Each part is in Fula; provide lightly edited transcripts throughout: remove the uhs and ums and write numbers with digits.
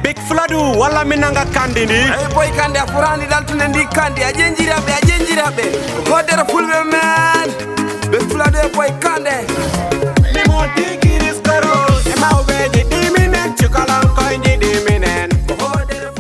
Big Fladu wala minanga kandi ni. Hey boy kandi afurani daltune ndi kandi ajenjirabe. Godera fulbe man. Big Fladu boy kandi. Me mo tiki this karos. Ema ube di diminen chukalan koi di diminen. Godera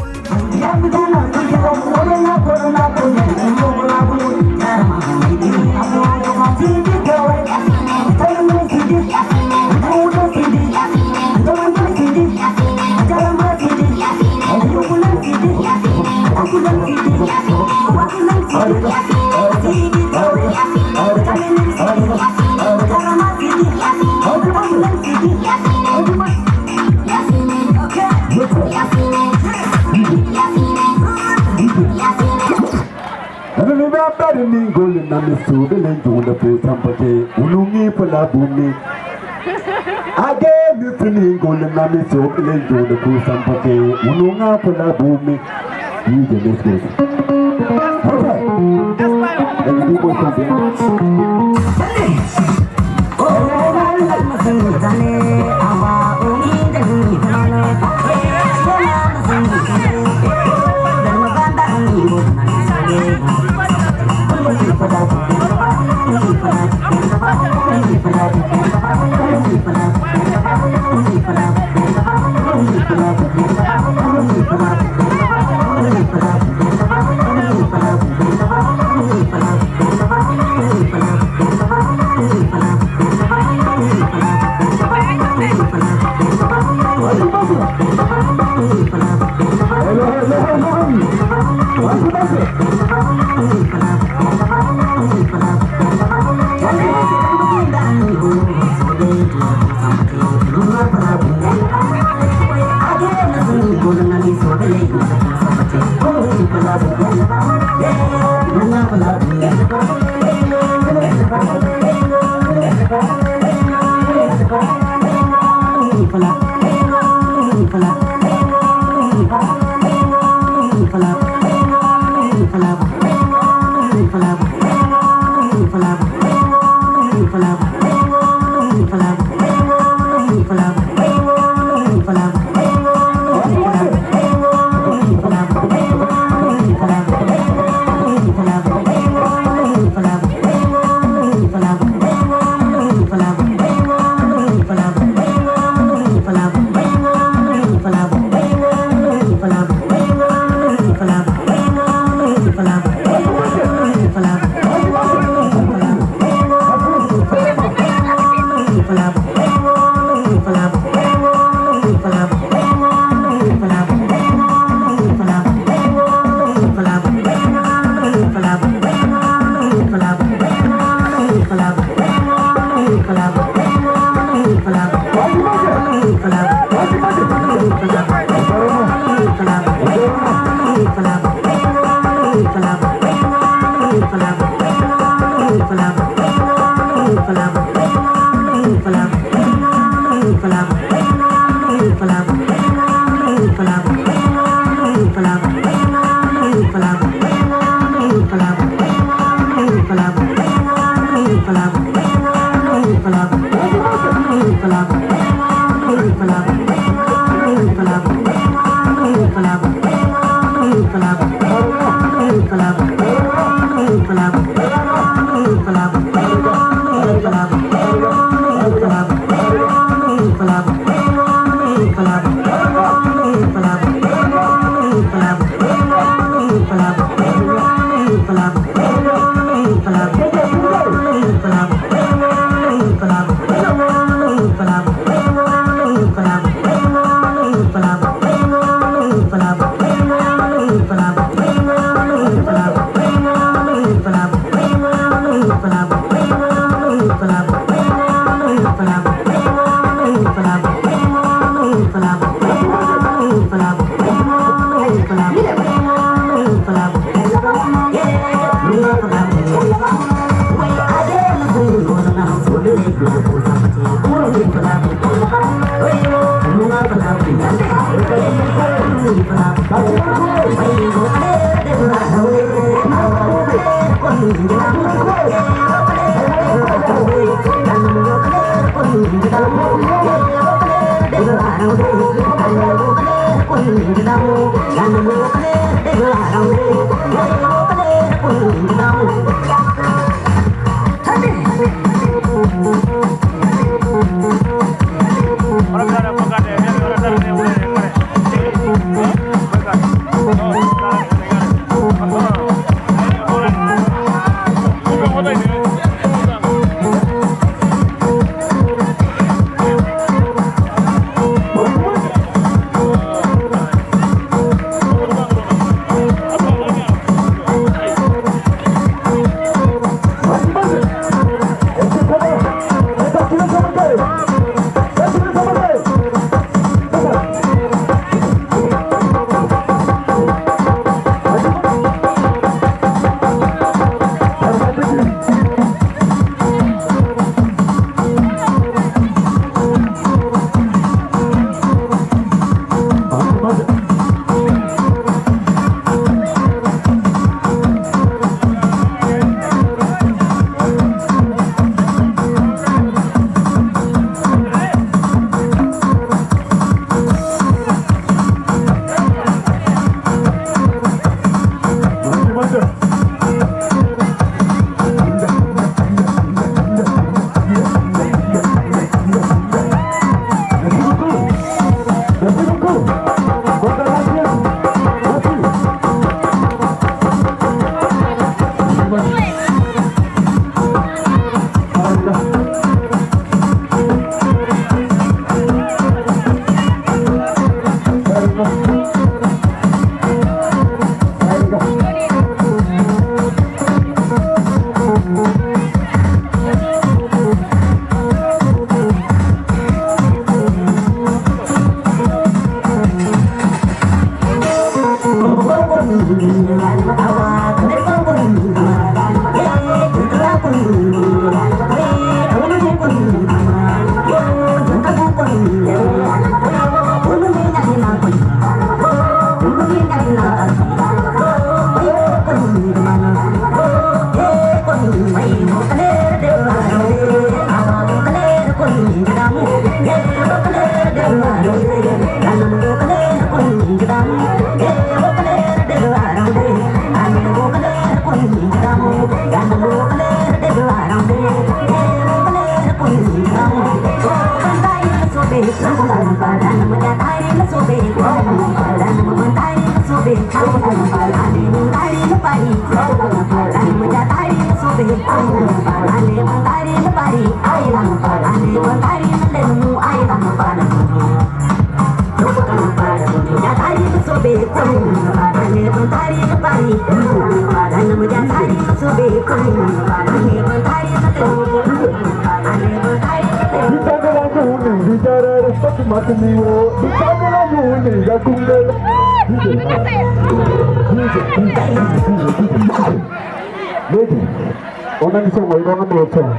Orang bisa orang macam,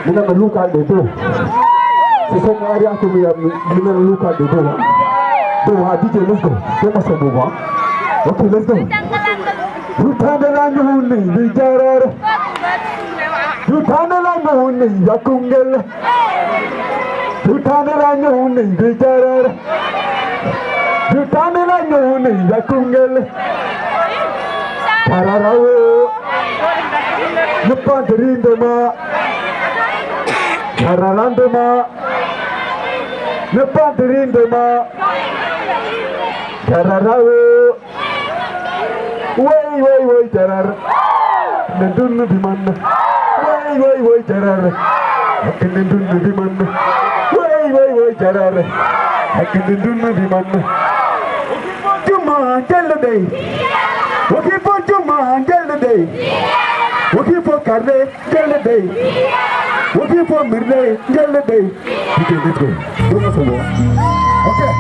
mana melukai itu. Sesuatu area tu mana melukai itu. Tu hati je let's go. Kita semua buat. Okay, let's go. Utanalan huni bicara. Utanalan huni yakungel. Utanalan huni bicara. Utanalan huni yakungel. Kararawo. Lupa derindema, karalandema, lupa derindema, kararawo, way jarar, nendun di mana, way jarar, akan nendun di mana, way jarar, akan nendun di mana, cuma jalan deh, oke pun cuma jalan deh. Looking for Carne, Galaday. Looking for Mirne, Galaday. Okay, let's go. Bring us over. Okay.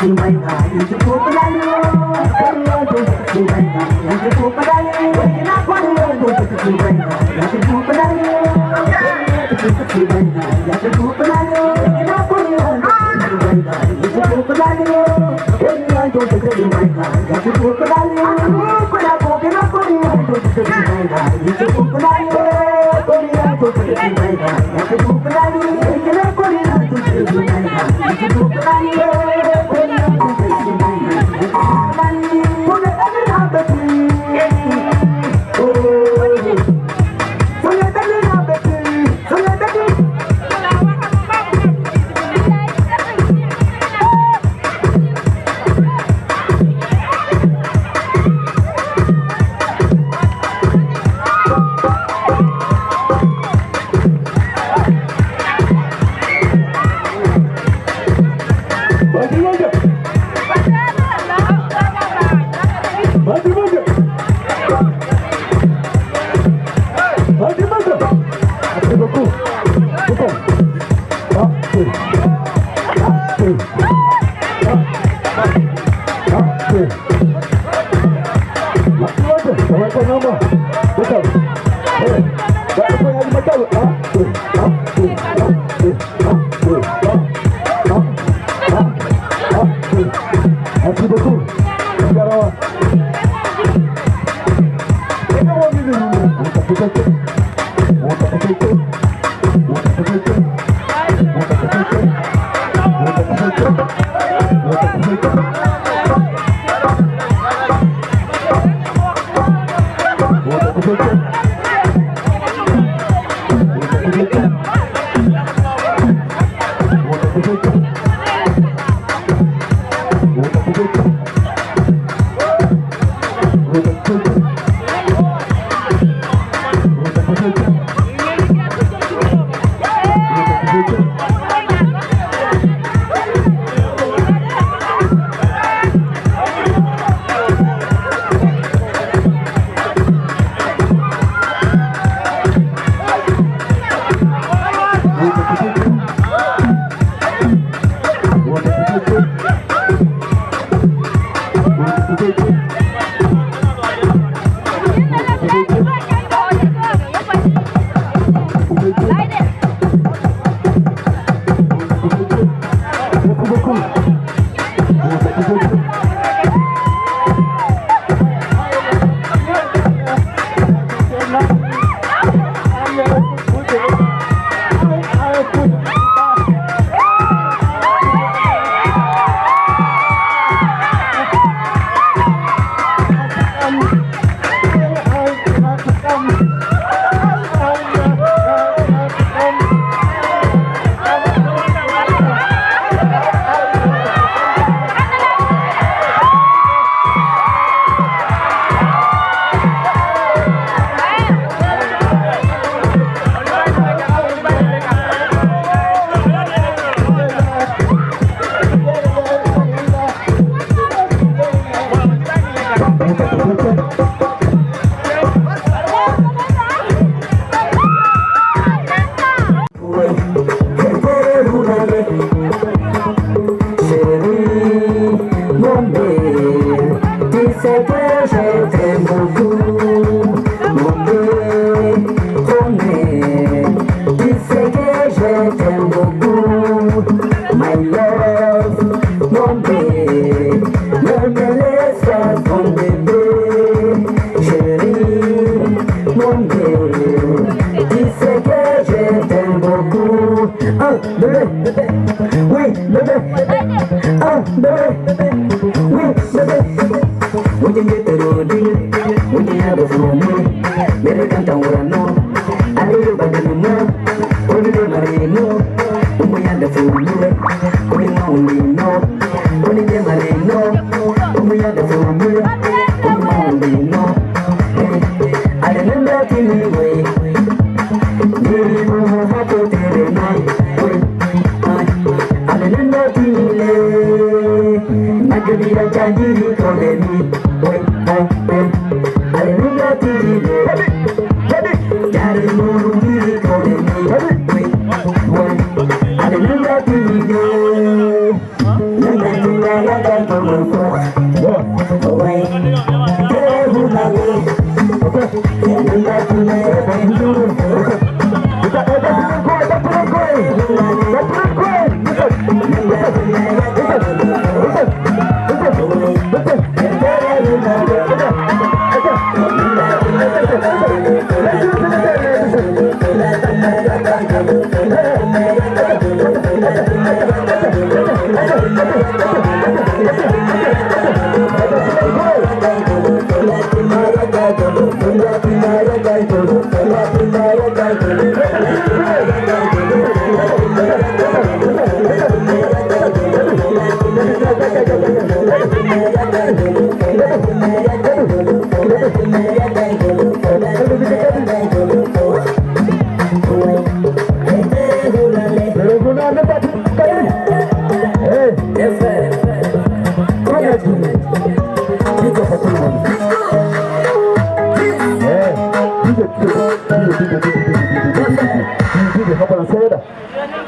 Hallelujah.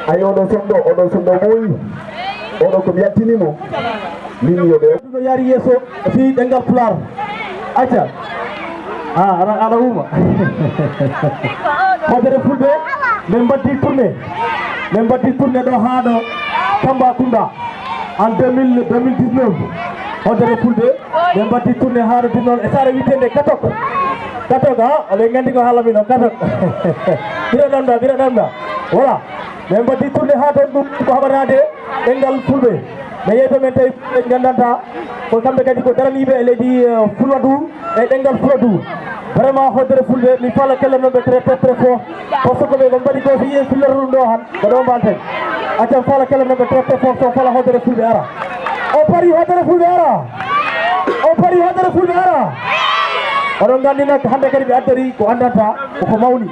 Ayo ono sondo muy ono ko yatini mo min yobe do yari yeso fi dengal pular acha ara uma hodere fulbe men batti tourné do haado Tambacounda en 2019 hodere fulbe men batti tourné haado dinon e sare witende katok ale ngandi ko halamino katok bira danda voilà men batti tourné haado dum ko habarade dengal fulbe mais yeto men tay gandanta ko kambe kadi ko daranibe e leydi fuladu e dengal fuladu vraiment hodere fulbe mi fala kala no be très fort parce que be bari ko fi en fularu do han ko do balten atam fala kala no be très fort so fala hodere fulbe ara o pari hodere fulbe ara onon gandi nak hande kadi be addari ko andata ko mawni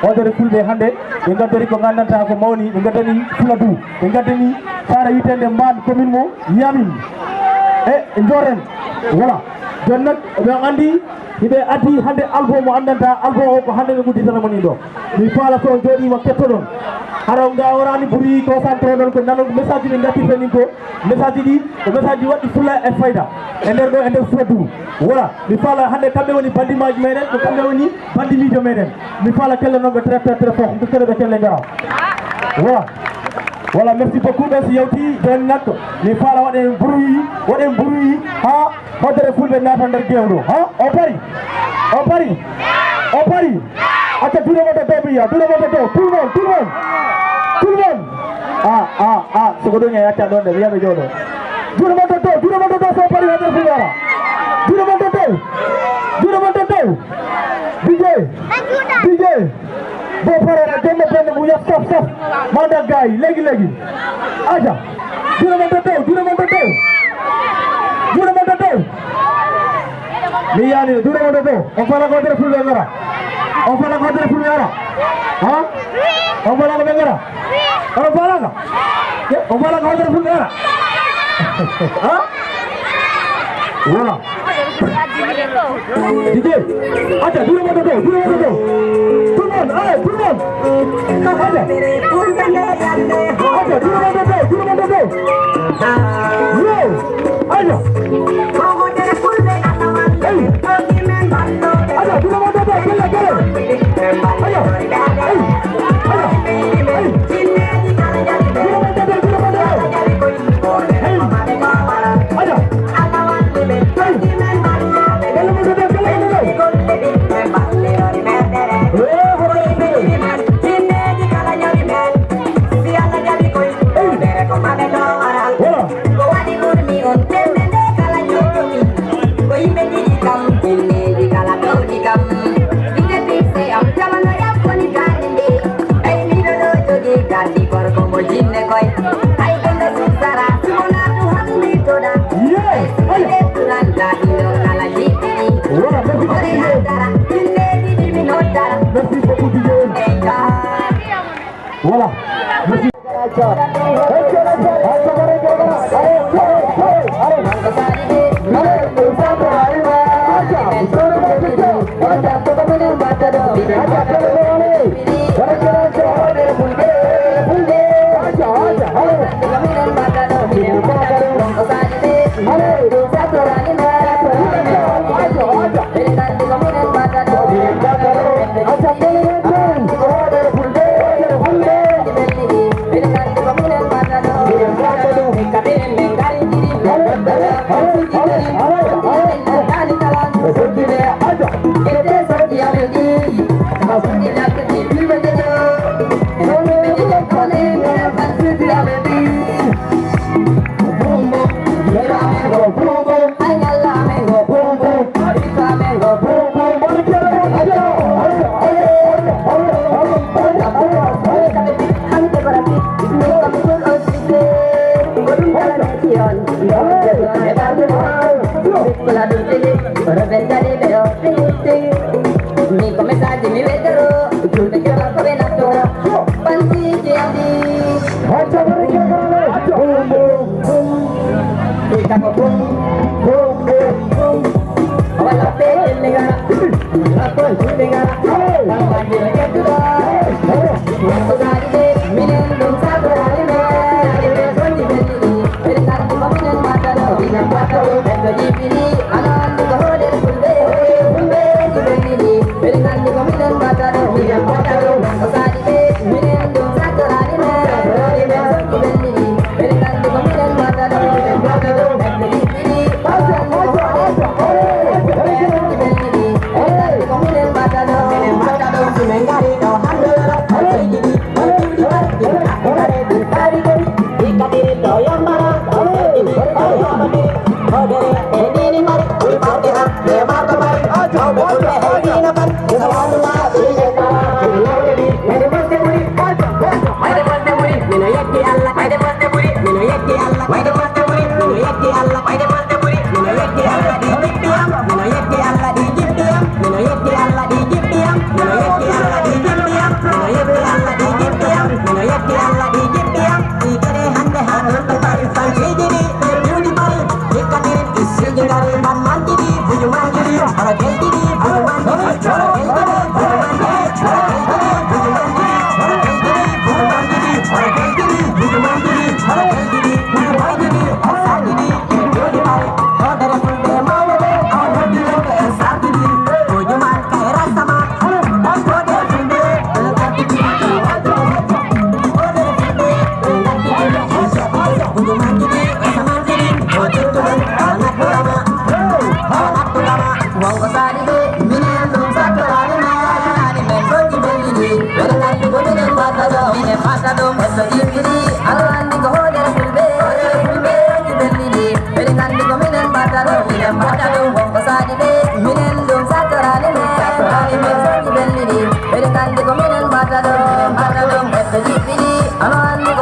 hodere fulbe hande be gaddari ko gandanta ko mawni be gaddani fuladu be gaddani sara witende mbad commune mo yamin e ndoren voilà don nak be andi hibe ati hande albo mo andanta albo o ko hande be gudditana moni do mi fala ko jodi ma ketto don haro ngawrani buri ko santre don ko nanu message ni ngati feni ko message di ko message wadi fula e fayda e nder do e nder fuladu voilà mi fala hande kambe woni bandi maji meden ko kambe woni bandi mijo meden mi fala kelle no be très fort ko kelle be kelle ngara voilà merci beaucoup merci yawti den nak mi fala waden bruit ha hodere fulbe nata nder gewdo ha o pari ata duro mo do biya tout le monde so do nya yatta don de wiya be jodo duro mo do so pari hodere fulbe ara duro mo do DJ bo parara dembe ben bu yaf saf manda gay legi aja duro mo do Miyani duro mo do o fala ko dere fulbe ngara ha o fala ko ngara ha voilà DJ aja duro mo do tout le monde allez tout le monde aja duro mo do yo aja Voilà. Mi commessaggi mi vedrò, perché la covenanza Panti Gianni Capo Awal pele negara Lapor negara Lagi lagi juga Pagari de minen dum satu hari me Ade sondi beli Beringat di paminen mata lo Bina mata lo Bendo di pili Anan di kohode Kulbe Kulbe di beli Beringat di paminen mata lo Bina mata lo Pagari de minen dum satu hari me Ade sondi beli Beringat di paminen mata lo Bina mata lo Bendo di pili Anan di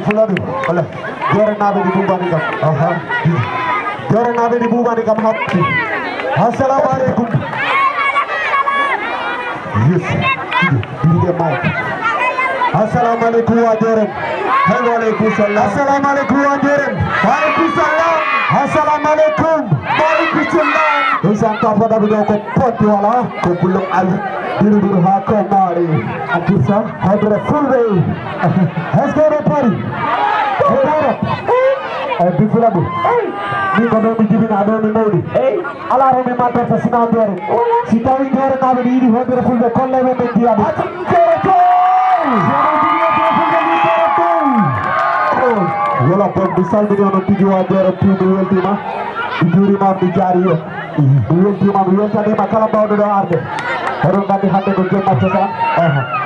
fuladu wala jore nabe di bubani kam aha jore nabe di bubani kam happi assalamu alaikum yes di mic assalamu alaikum wa jore wa alaikum salam assalamu alaikum wa jore wa alaikum salam assalamu alaikum wa alaikum salam isan ka pada bido ko poti wala ko kulum al diru ha ko mari akisa hadra full way has got a party big fuladu ni ko do bijibi na do ni mawdi ala ro mi mata sa sina dore si tawi dore na be di hadra full way kolle be be diya wala ko bisal bi no tiji wa dore tu do weltima juri ma bi jariyo weltima weltani ma kala bawdo do arde horon gandi hande ko jomma tata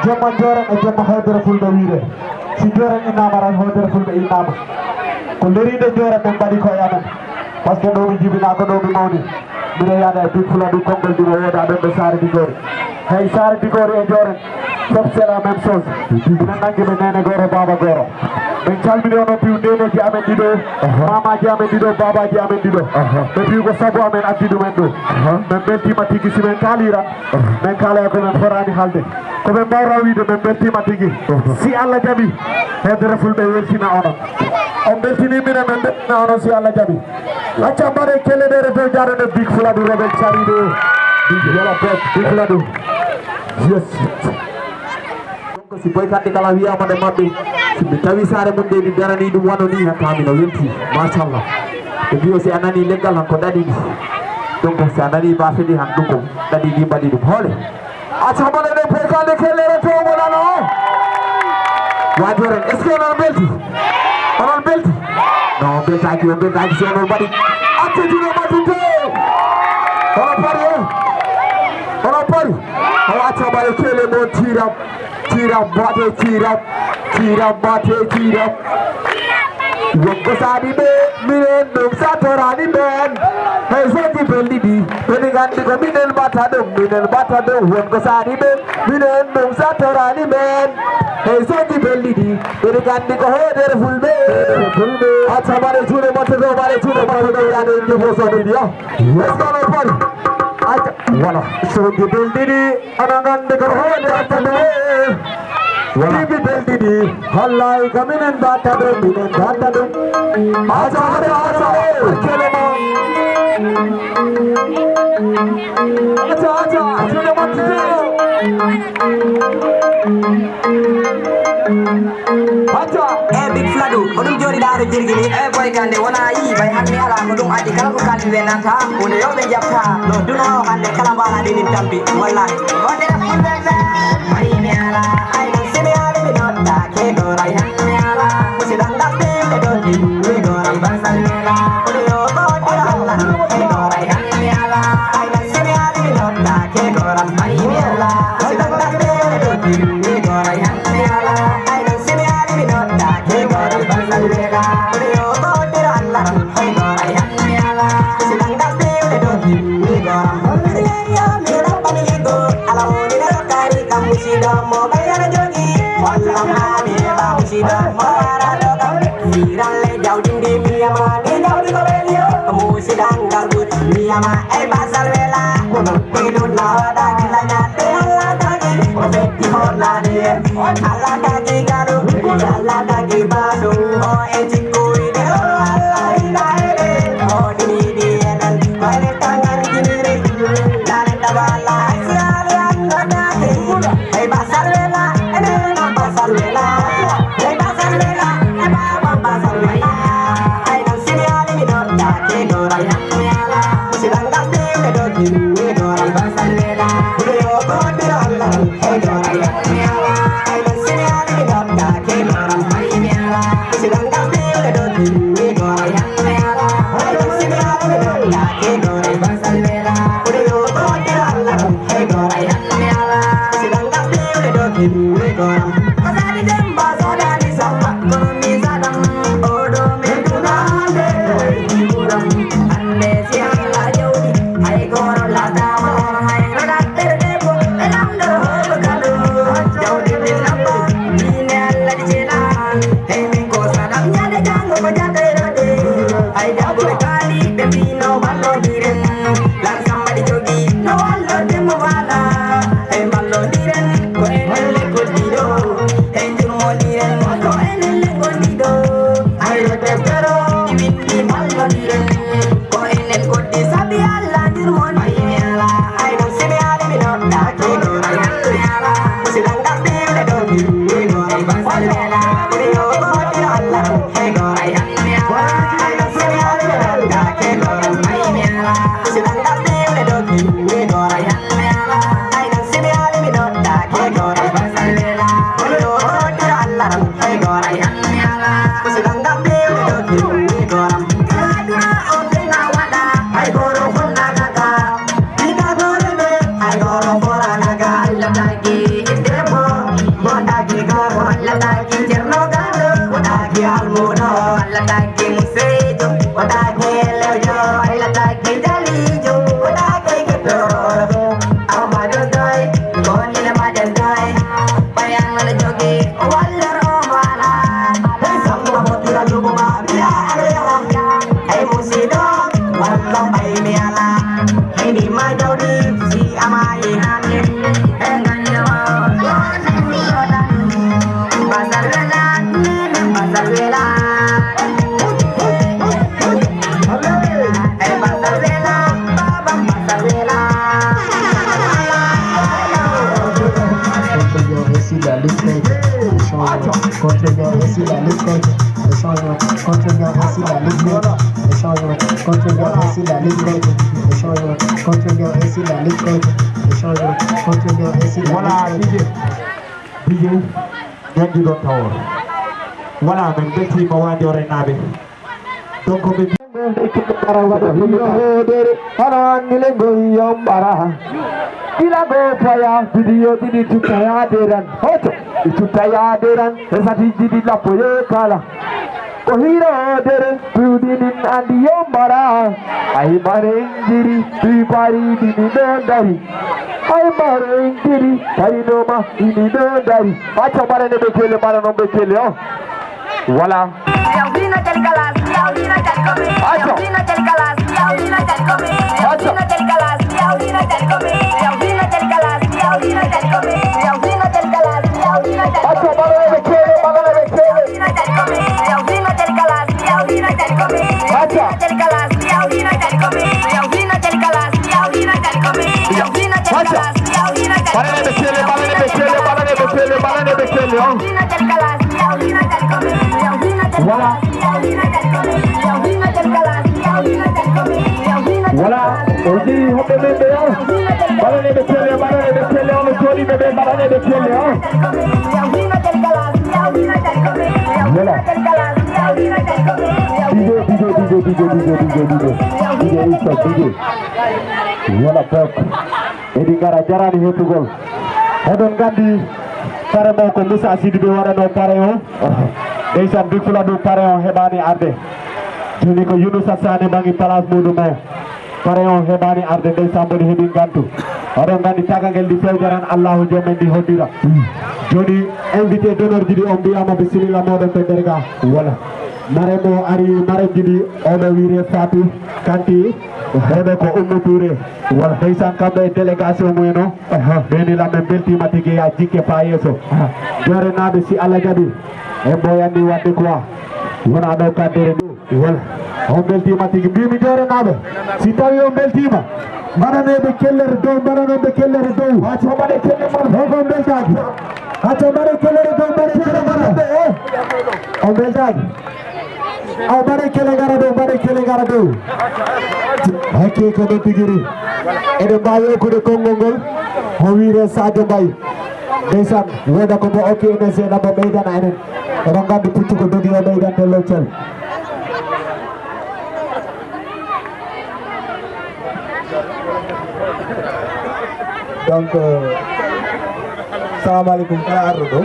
jomma jore e jomma hadra full way wire si jore ni namara hadra full way inama ko leride jore men badi ko yamen parce que do mi jibina ko do mi mawni mine yana bi fuladu kongol di woda be be sare di gore hay sare di gore e jore सब c'est la même chose nangi be nene goro baba goro ben calmini ono piu dene ji amen dido mama ji amen dido baba ji amen dido be piu ko sabu amen addidu men do men beltima tigi si men kalira men kala ko men forani halde ko be mbawra wiide men beltima tigi si Allah jabi hedere fulbe weltina ono on beltini mine men na ono si Allah jabi acca bare kele dere to jarane big fuladu rebel charido wala pet big fuladu yes si boy kande kala wiya made mabbe si tawi sare mun de di darani dum wano ni hakami no wenti machallah e biyo si anani leggal han ko dadi di donc si anani ba fedi han duko dadi di badi dum hole acha mane de boy kande kele to wala no wadore est ce que on belti no belta ki si on badi acha dino matute on pari acha bare kele mo tirap Wonko sadi be minen dum satorani ben hey soti belli di beni gandi ko minen bata do wonko sadi be minen dum satorani ben hey soti belli di beni gandi ko hodere fulbe acha bare jure mate do yani ndi boso di ya let's go no party acha wala soti belli di anangande ko hodere fulbe wala bi beldi di hallai kaminen bata do minen bata do acha kelema acha chune mate acha big fladu odum jori daaro jirgini boy kande wona yi bay hanmi ala ko dum adi kala ko kalbi be nanta wona yobe japta do duno hande kala bala dinin tambi wallahi wonde fulbe be mari mi ala ay sini ala mi notta ke do ray hanmi ala musidang datte be do di we do ray basal mela odo yo ko dira ala ke do ray hanmi ala ay sini ala mi notta ke do ray mari mi ala musidang datte be do di we do ray hanmi ala ay sini ala mi notta ke do ray basal mela odo yo ko dira ala ke do ray hanmi ala musidang datte be do di we do ray ya mi ra pamiligo ala oni na kari kamusido mo bayana jogi wala mami ba musido mo ara do kam virale jau dindi miyama ni jau di kolelio kamusidang garbut miyama basal vela tidu na da kilanya te alla dagi obeti hola die alla dagi garu alla dagi badu o ejiku ide alla ida ere o di di enan vale tangan kinire dale tabala sale anda hey basal vela basal vela hey basal vela baba basal vela ay nang sini ali mi dotta ke dorai hamela sidang datte ke doti we dorai basal vela yo ko diralla hey dorai hamela ay nang sini ali mi dotta ke dorai hamela sidang datte ke doti we dorai hamela ay nang sini ali mi dotta ke dorai basal vela yo ko diralla hey dorai hamela sidang datte ke doti we dorai kasadi demba sodani sama komi sadam odo me tunande iburam ande siala jodi ay goro la dama hay radatte debo elam do kalu jodi dilamba ine alla dicela Voilà, DJ, Genji Don Tower. Voilà, men beti mo wadi orenabe. Donc on be Ila go faya video dini tutaya deran hoto tutaya deran esati didi la poye kala o hero dere pudinin andiyo mara ai marengiri tu pari dini dari ai marengiri tari no ma dini dari acha mare ne bekele mara no bekele oh voilà Yaudina del galas, yaudina del come, yaudina del galas, yaudina del come, yaudina del galas, yaudina del come, yaudina del galas, yaudina del come, yaudina del galas, yaudina del come. acha mare ne bekele Yaudina del come, yaudina del galas, yaudina del come, yaudina del galas, yaudina del come, yaudina del galas, yaudina del come, yaudina del galas, yaudina del come. mare ne bekele oh Yaudina del galas, yaudina del come, yaudina del voilà voilà oji hobe bebe oh balane bekele on soli bebe balane bekele oh voilà DJ voilà pok edi gara jarani hetugol hedon gandi pare mo ko Musa Sidibé wara do pare on ndeysaan Big Fula du pare on heɓani arde joni ko Younousa Sané bangi place muɗum o pare on heɓani arde ndeysaan boni heeɓi gantu oɗon gandi tagangel ndi fewjaran Allahu jomen ndi hoddira joni invité d'honneur ji ɗi on mbiyama bisimilla moɗon to nder ga voilà maremo ari mareji ɗi oɗo wiire Fatou Kanti heɓe ko Oumou Touré voilà ndeysaan kamɓe e délégation mumen o ɓeni lamen beltima tigui ya jikke pa yesso jore naɓe si Allah jaaɓi e mboyanni wadde quoi wona ɗo kaddere ndu voilà on beltima tigui mbimi jore naɓe si tawi on beltima mbaɗaneɓe kellere dow mbaɗanoɓe kellere dow acco mbaɗe kelle mon hoko beltaki acco mbaɗe kellere dow mbaɗe kelle mbaɗaɓe e on beltaki aw mbaɗe kele gara dow hakke ko ɗo tigiri eɗen mbawi okkude konngol ngol o wiire Sadio Mbaye ndeysan woda ko mo okki enen seeɗa mo ɓeydana enen oɗon gandi puccu ko dogi o ɓeydante loccel donc salamu aleykum kala arɗo ɗo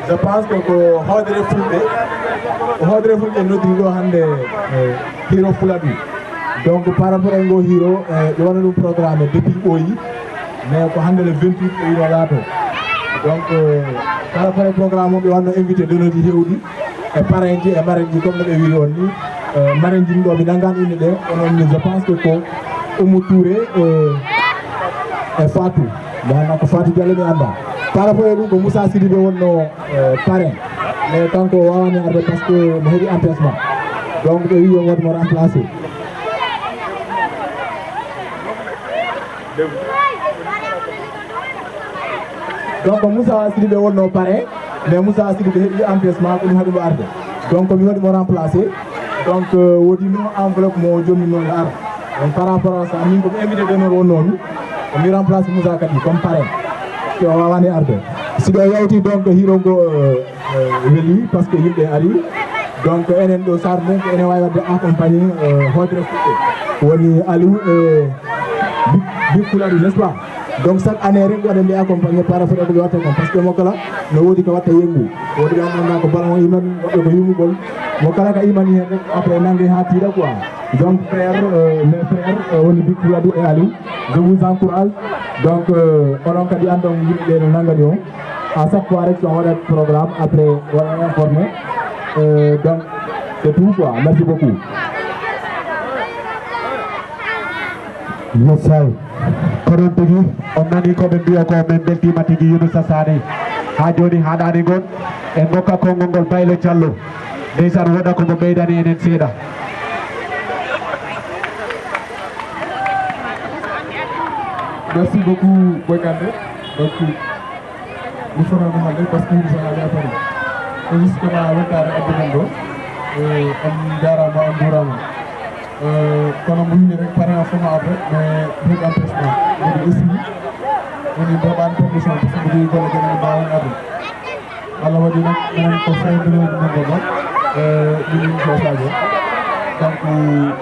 je pense que ko hoodere fulɓe noddiri ɗo hannde hiro Fuladu donc par rapport e ngo hiro ɓe waɗa ɗum programme depuis ɓooyi mais ko hannde le 28 ɓe wino laato donc par rapport e programme o ɓe wanno invité d'honneur ji hewɗi e parrain ji e marraine ji comme no ɓe wiri on ni marraine ji ɗum ɗo ɓe nanngani inde ɗe onon ni je pense que ko Oumou Touré e Fatou manam ko Fatou Diallo mi anda par rapport e ɗum ko Moussa Sidibé wonno parrain mais kanko wawani arde par ce que mo heeɓi empêchement donc ɓe wi yo wodmo remplacé donc Moussa Sidibé wonno paré mais Moussa Sidibé heɓi empêchement ko ɗum haɗimo arde donc mi waɗimo remplacé donc wodi no enveloppe mo jommi noon ar donc par rapport à ça min komi invité d'honneur wonnomi mi remplace Moussa kadi comme parrain o wawani arde siɗo yawti donc hiro ngo weeli par ce que yimɓe ari donc enen ɗo sar mum ko enen wawi wadde accompagné hoodere fuɗɗe woni Aliou e Big Fuladu n'est-ce pas donc chaque année rek waɗa mbi accompagné par rapport e ko watta kon par ce que mo kala no woodi ko watta yenggu woodi ɓe anndanɗa ko ballon iman waɗɓe ko yummugol mo kala ka imani hen rek après nangue ha tiiɗa quoi donc frère mes frères woni Big Fuladu et Aliou je vous encourage donc onon kadi andon yimɓe no nangani o à chaque fois rek so waɗat programme après waɗa informé donc c'est tout quoi merci beaucoup yessay konon tigi on nani koɓe mbiya ko min beltima tigi Younoussa Sané ha joni haɗani gon en gokka konngol ngol Baylo Diallo ndeysan woɗa komo ɓeydani enen seeɗa merci beaucoup Boy Kandé donc mi fonano haalde par ce que yimɓe so haali a paari ko justement wettare addumen ɗo on jarama on durama kono mo wini rek parrain o foma après mais heɓi empêchement woni aussi woni mbaɓani permission par ce que mo jogui golle gueɗe ɗe mbawan arde Allah waɗi nak minen ko fewderoji men ɗo noon minin Sadio donc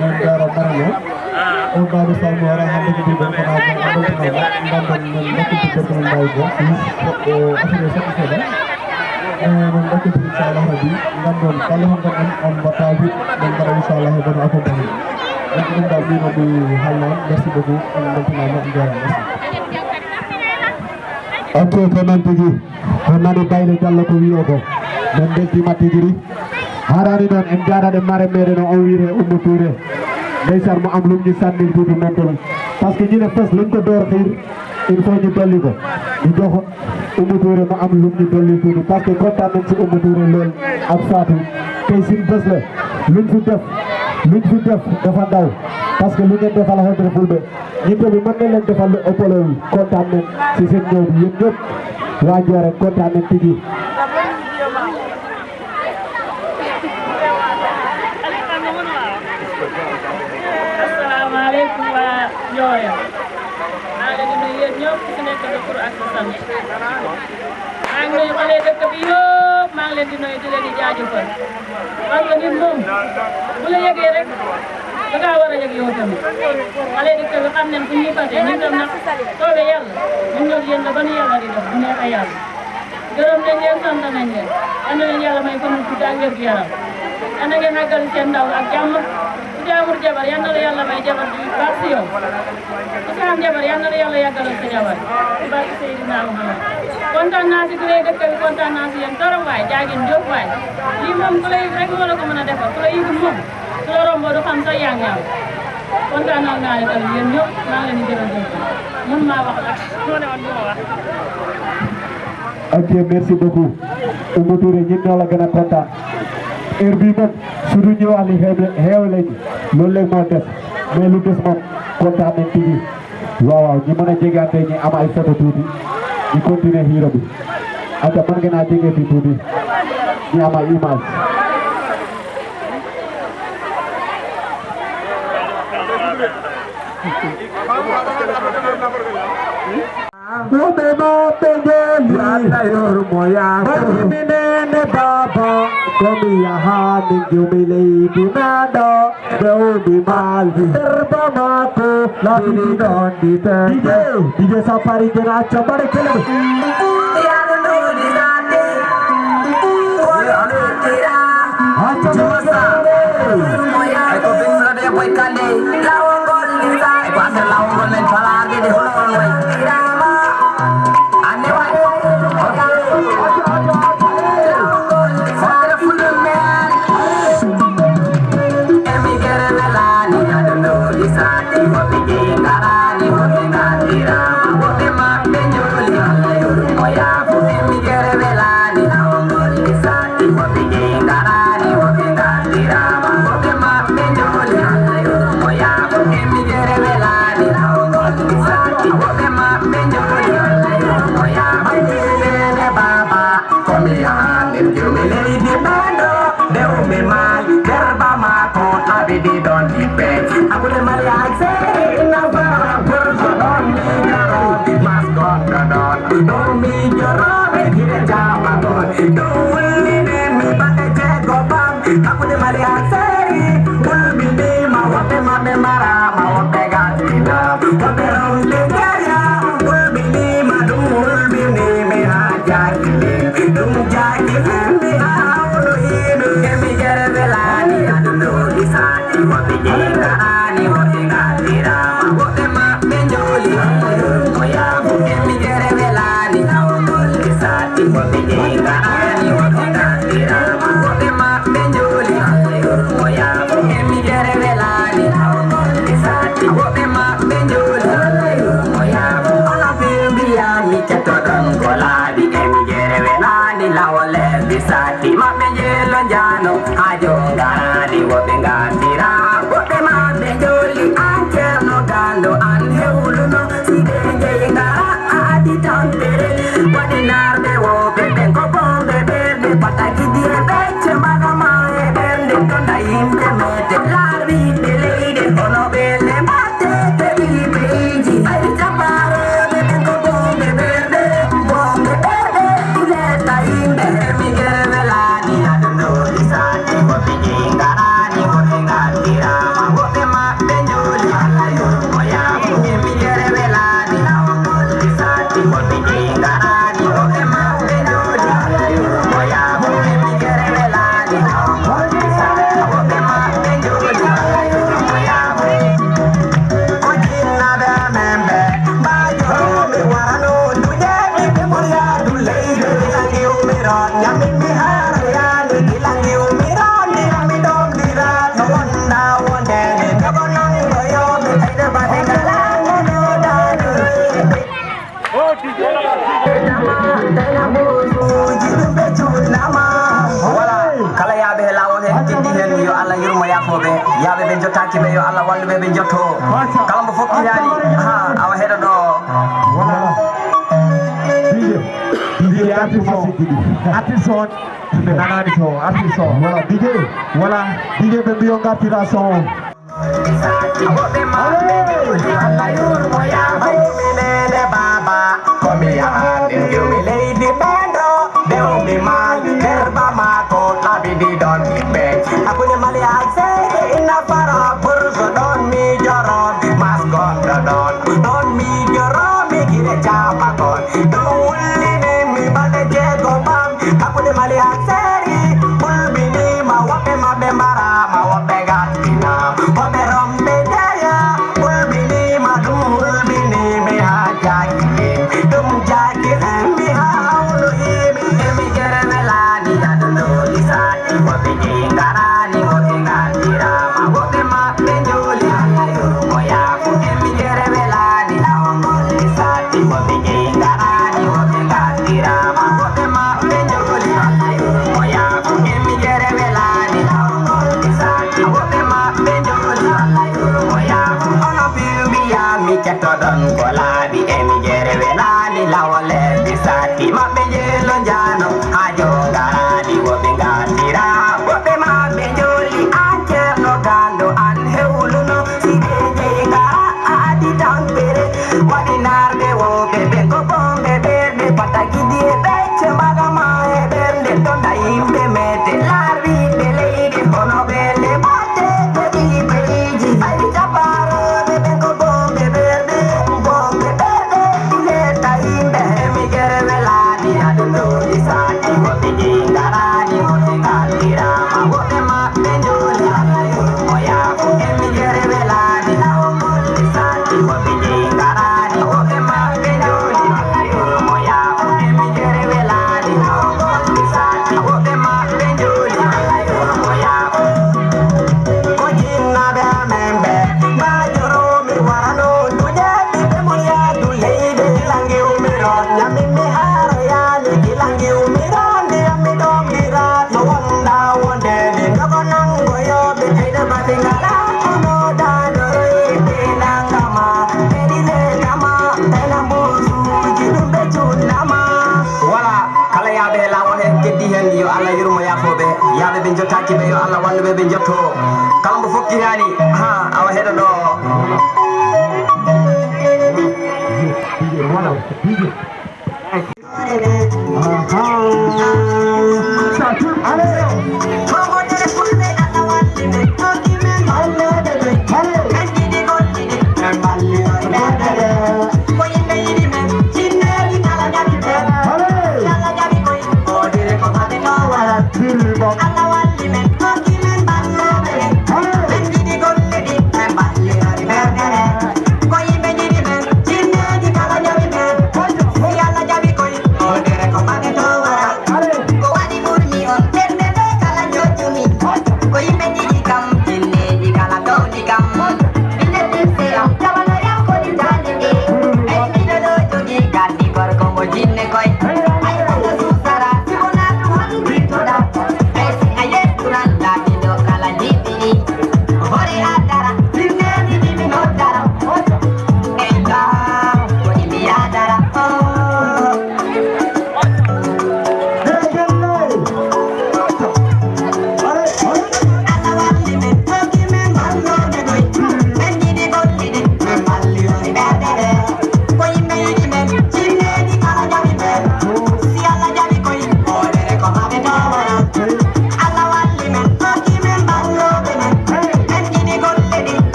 en jara parrain o on baɗo salmo wara hande ko mbiɗen kono aɗotinoma gandon men dakkilti gorko men mbawi go affaire sappo seeɗa non dakkilti inchallah rabbi gandon kala hon gonɗon on mbatta wiɗ ɗen mbaɗa inchallah e bono accompagné donc ɗum dal mbino mi halnon merci beaucoup on beltinama on jarama merci ok ko noon tigi on nani Baylo Diallo ko wiyo ko min beltima tigiri harani noon en jaraɗe mare meɗen o on wiite Oumou Touré ndeysan mo am lumñi sanni tuuti mentol par ce que ñine fes luñ ko door xiir il faut ñu dolli ko ñu jox Oumou Touré mo am lumñi dolli tuuti parce que kontaan nañ ci Oumou Touré lool ak Fatou tey sin bés la luñ fi def dafa ndaw parce que lu ngeen defal Hoodere Fulɓe ñi tamit mën nañ leen defal lu ëpp loolu kontaan nañ ci seen ñëw bi yéen ñëpp waa Ndioré kontaan nañ tigi asalaamaaleykum waa Ndioré maa ngi leen di nuyu yéen ñëpp ku si nekk sa tur ak sa sant maa ngi nuyu xale dëkk bi yëpp maa ngi leen di nuyu di leen di jaajëfal parce que nit moom bu la yëgee rek da ngaa war a yëg yow tamit xale dëkk bi xam nañ fu ñuy fàtte ñun tam nag soobee yàlla ñun ñoo yéen la ba nu yàlla di def bu neexee yàlla gërëm nañ leen sant nañ leen yal na leen yàlla may fan wu gudd ak wér gu yaram yal na ngeen àggal seen ndaw ak jàmm ku jaamur jabar yal na la yàlla may jabar ju baax si yow ku sa am jabar yal na la yàlla yàggalal sa jabar ci barke Seydina Muhammad kontaan naa si kuréel dëkk bi kontaan naa si yéen torop waay jaagin jóg waay lii moom ku la yëg rek moo la ko mën a defal ku la yëgul moom su la romboo du xam sax yaa ngi am kontaan naa leen tamit yéen ñëpp maa ngi leen di jërëjëf mën maa wax nag moo ne woon du ma wax. ok merci beaucoup Oumou Touré ñun ñoo la gën a kontaan heure bii nag su du ñëwaat li xew lañu loolu léegi moo des mais lu des moom kontaan nañ tigi waaw waaw ñi mën a jegaante ñi am ay photo tuuti ñu continuer xiiro bi ata mën ngeen a jege fi tuuti ñi am ay image Mubema pengeli Yatayor moya Bajiminene baba Komi yaha ningjumile dimado Beumi mali Serba mako Lagi di don di tenge DJ Safari jena coba deh kelem Tiada nuli nate Wala tira Juasa Moya Eko bingla de boy kande Lawang gol nisa Eko asal lawang gol men falar gede holong way Irama Ane way Hoodere Fulɓe men Emi gere velani Aduno lisati Hobi jingarani Hobi gandirama Hobi maɓɓe njoli Allah yorumo yaafo Emi gere velani Lawang gol lisati Hobi jingarani Hobi gandirama Hobi maɓɓe njoli Allah yorumo yaafo Bisati, wote mapenjoli Moya Mandele Baba Come your hand and give me lady bando Deo me mal, derba mako Abidi don't depend Aku de mali akse Inavara Purso don't need your own Mascot gadon Don't need your own Hire jama gon Don't will need me Bate jego bam Aku de mali akse Ulbi ni ma wote ma me mara Ma wote gatina Wote rong legaya Ulbi ni ma dum ulbi ni me hajaki Dum jaki me haulu inu Kemi jere velani Adundo disati Wote jenga ani Wote gatira Wote ma menjoli Moya Kemi jere velani Adundo disati Wote jenga ani Wote gatira Wote ma menjoli Moya Kemi jere velani Adundo disati Wote ma menjoli Moya Ona bimbia mi ketodon koladi Kemi jere velani Lawale disati Ma menjelo jano Ajo garadi Wote gatira Wote ma menjoli Ancherno gando Anheuluno Sidenge ingara Adi tantere Wadi narde Wote benko bombe berde Pataki dire beche Magama berde Tonda imbe mete Larvi de leide Ono belle mate Te beji Ay chapare Benko bombe berde Bombe berde Ileta imbe Mi gere velani Adundo disati Wote jingarani Wote gatira Wote ma benjoli Moya Mi gere velani Adundo disati Wote jingarani Wote ma benjoli Moya mi gere velani Adundo disati Wote ma benjoli Moya Ojina da membe Bajo mi warano Duje mi memoria Duleide Ilangi umiron Yamin mi harayani Ilangi umiron Dira mi dom dira No wanda wonde Ni kabonang goyo Mi taide bade galang No dadu kala yaɓe he lawol hen keddi hen yo Allah yurmo yafoɓe yaɓe ɓe jottaki ɓe yo Allah walluɓe ɓe jotto kala mo fokkirani awa heɗo ɗo DJ artiste on ɓe nanani to artiste on voilà DJ ɓe mbiyo gartira son woɓe maɓe Allah yurmo yafoɓe baba komi yahaden jumi leydi ɓendo dewmi mali herba mako labidi ɗon ɓiɓɓe hakkude mali alsede inna fara burso ɗon mi joron masgoɗɗo ɗon mi joromi gire camakon ɗum wullini mi balɗe jeego ɓam hakkude mali alseri ɓulɓinima woɓɓe maɓɓe mbarama woɓɓe gattina woɓɓe romɓe deya ɓulɓinima ɗum wulɓinimi ha jaki ɗum jaki mi hawlu imi emi jere welani adundo lisati woɓɓe jingarani woɓɓe gatirama woɓɓe maɓɓe joli mo yafu emi jere welani lawgol lisati woɓɓe jingarani woɓɓe gatirama woɓɓe maɓɓe joli mo yafu emi jere welani lawgol lisati woɓɓe maɓɓe joli mo yafu ono biwiyami kettoɗon ko laaɓi emi jere welani lawole bisati maɓɓe jelo jano ha jogarani woɓe gatira woɓɓe maɓɓe joli an ceerno gando an hewluno siɗe jeygara adi tampere waɗi narde woɓe ɓe ko bomɓe ɓerɗe patagidi e ɓecce magama e ɓernde tonda yimɓe mete larwiɓe leydi hono ɓelle batte ɓe ɓiɓeiji ay jabaroɓe ɓe ko bomɓe ɓerɗe ileta yimɓe emi jere welani adundo isati woɓɓe jingarani woɓɓe gatirama woɓɓe maɓɓe joli mo yafu emi jere welani lawgol isati woɓɓe jingarani woɓɓe heɗade ɓe jottaki ɓe yo Allah walluɓe ɓe jotto kala mbo fokkirani ha awa heɗo ɗo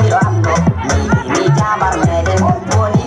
Hero, I'm go. Me, Jabar, Mede,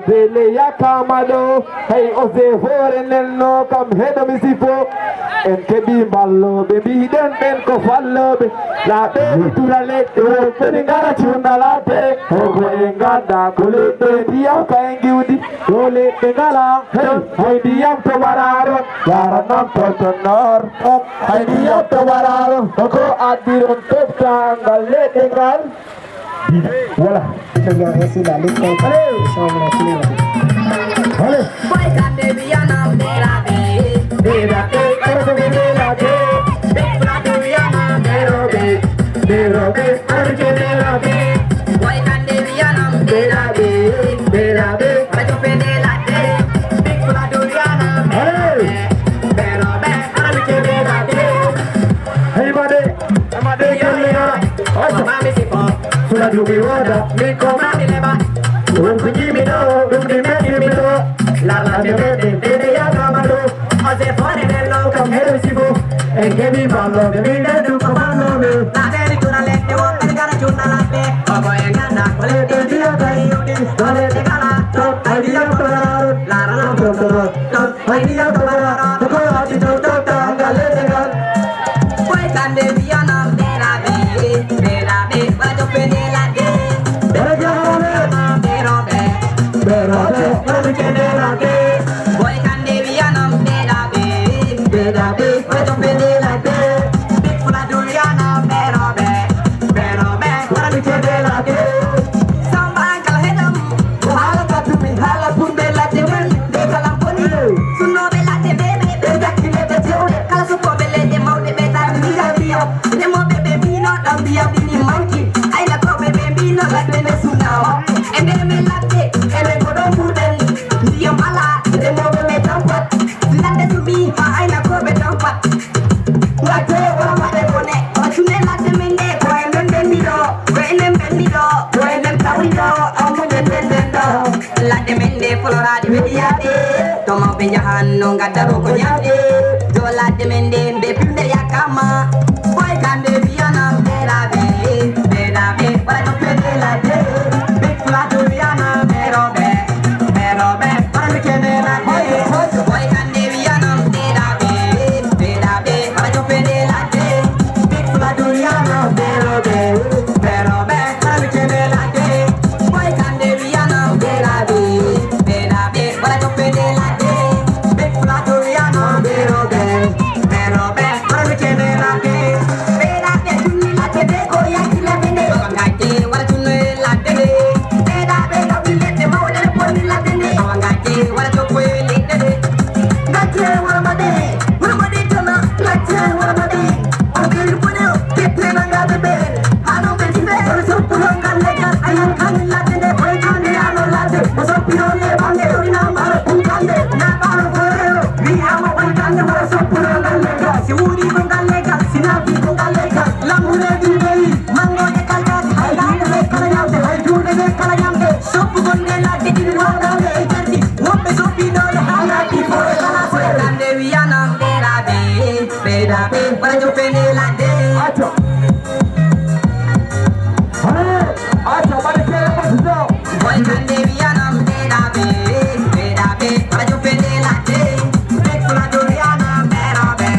Dele ya kamado, hey ose fore nelno kam hedo misipo, en kebi ballo bebi den ben ko fallo be, la be turale to peningara chunda la be, ogo engada kule te dia ka engiudi, kule pengala, hey dia to bararo, yara nam to tonor, hey dia to bararo, ko adiron to tangale tengal. Voilà. Allez. Boy can they be an am de la be. De la be, de la be. Big flat do ya am de robe. De robe, arche de la be. Boy can they be an am de la be. De la be. Para yo pe de la be. Big flat do ya am de la be. De robe, arche de la be. Hey made kalena. Oh mami si po. Fula du mi wada, mi koma Mami leba. un kujimi do, un di me do. La de ya kamado. Ose fore nello Kam hedo sibo, en kebi ballo bebi den du komando me. la de turale te wo pe gara chuna la be. Ogo engana kole te dia kai udi. Dole te gala to Idea to bararo, la ra to to. Idea to bararo, to ko ati to tangale de gal. Boy can they be an am de la be, para yo pe de la de. De jale, De robe. de robe, arche de la be. Boy can they be an am de la be, para yo pe de la de. Big fula do ya na be robe, para yo pe de la de. Samba kala hedam, hala katu mi hala pun de la de men, de kala poni. Suno be la de bebe, de zakile de jore, kala suko bele de mau de beta mi ga bio. De mo bebe bino dam dia bini monkey. Ai la ko bebe bino la de ne sunao. Ebe me la de, ebe ko do muden. Dia mala, de mo bebe tampat. La de subi, ai la ko be tampat. La de wa ma de kone, o chune la de mende, ko en bendido, ko en bendido, ko en tawido, o mo de bendendo. La de mende flora de bediade, toma be jahan no ngadaro ko nyade. Jo la de mende be pinde yakama. Boy can de biana de la be, para yo pe de la de. Big flat do biana de robe, para yo pe de la de. Boy can de biana de la be, para yo pe de la de. Big flat do biana de robe, para yo pe de la de. Boy can de biana de la be, para yo pe de la de. Big flat do biana de robe, para yo pe de la de. Para yo pene la de. Acho. Acho, vale que hemos dado. Boy can de vianam de la be, para yo pene la de. Big fula do vianam de la be,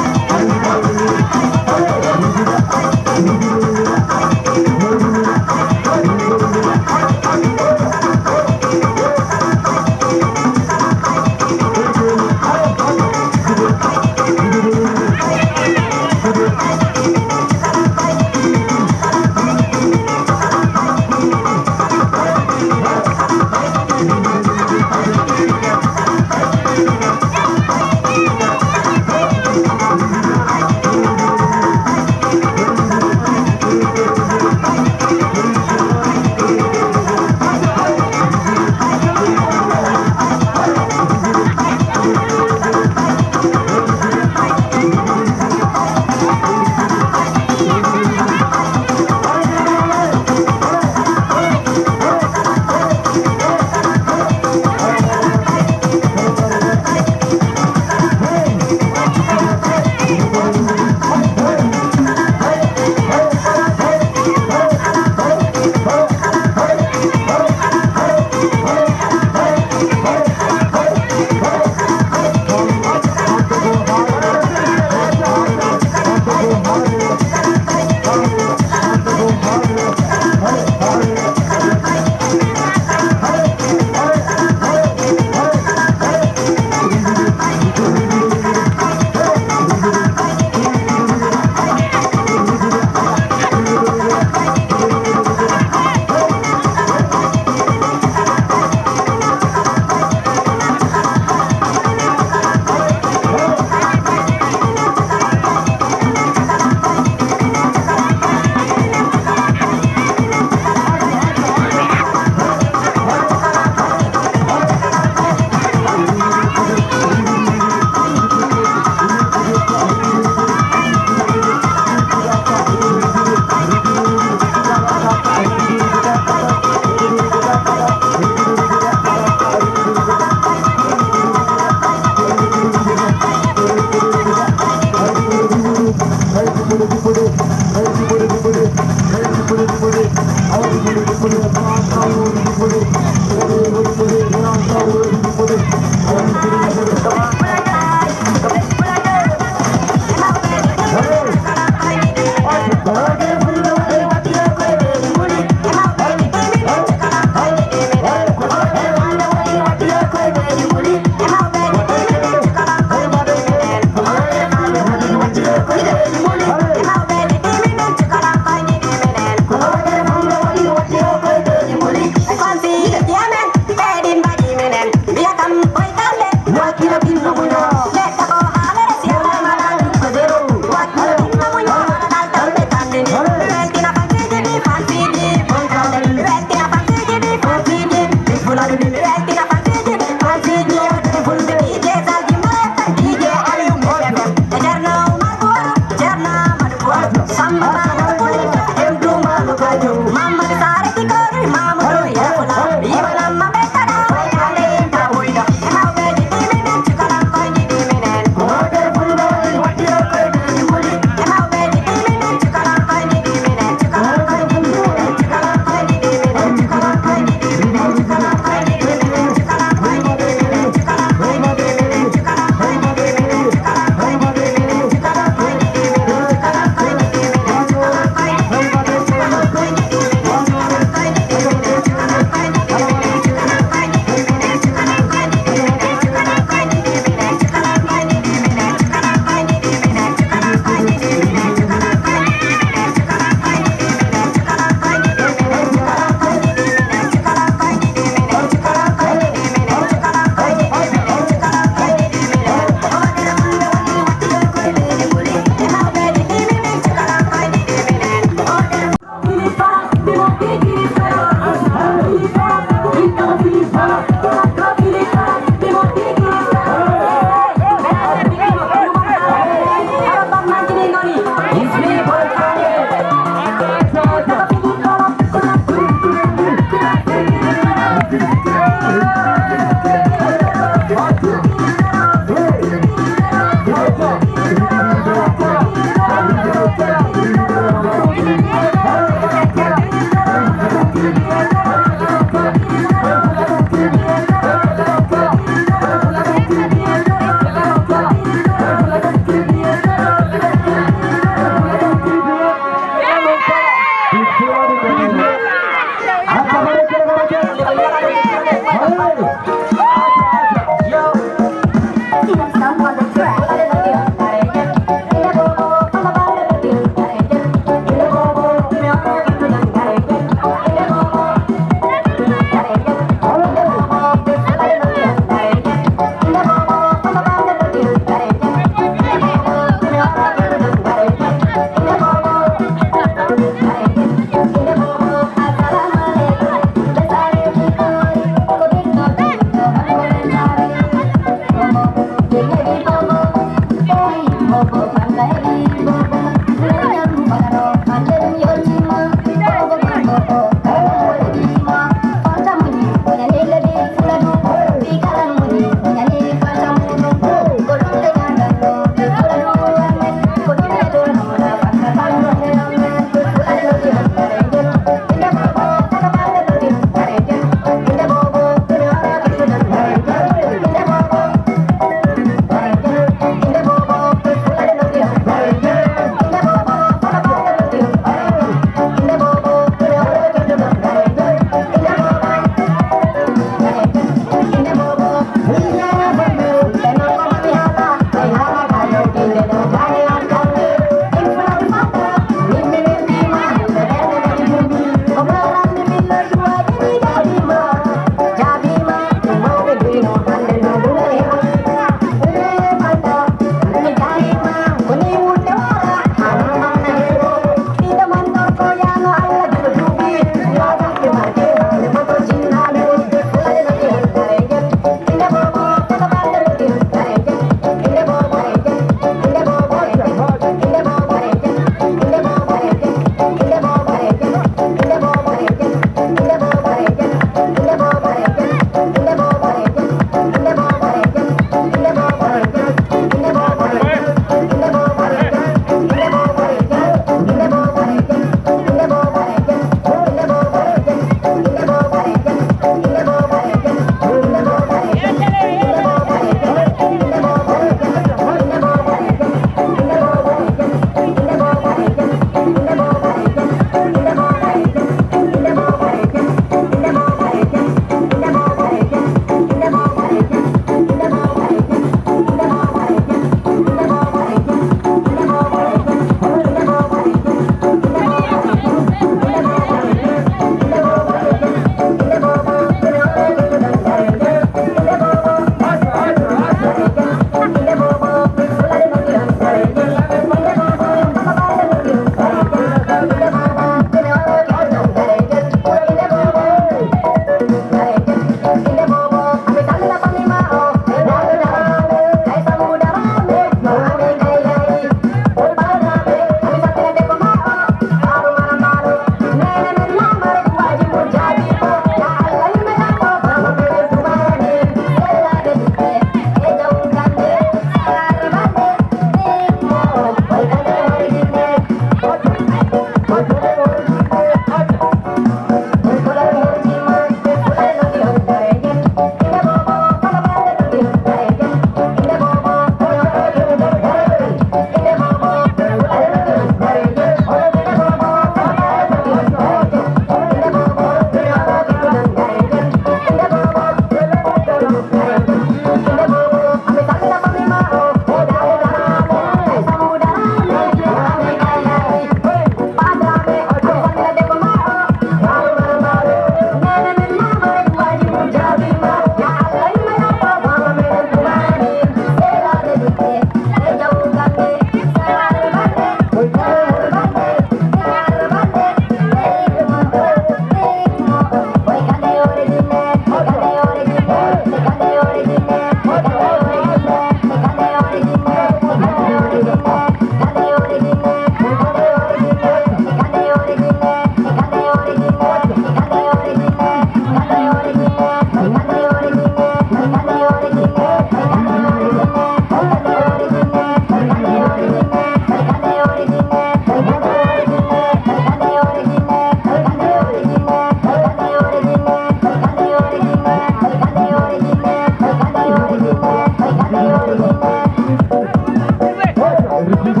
Thank you.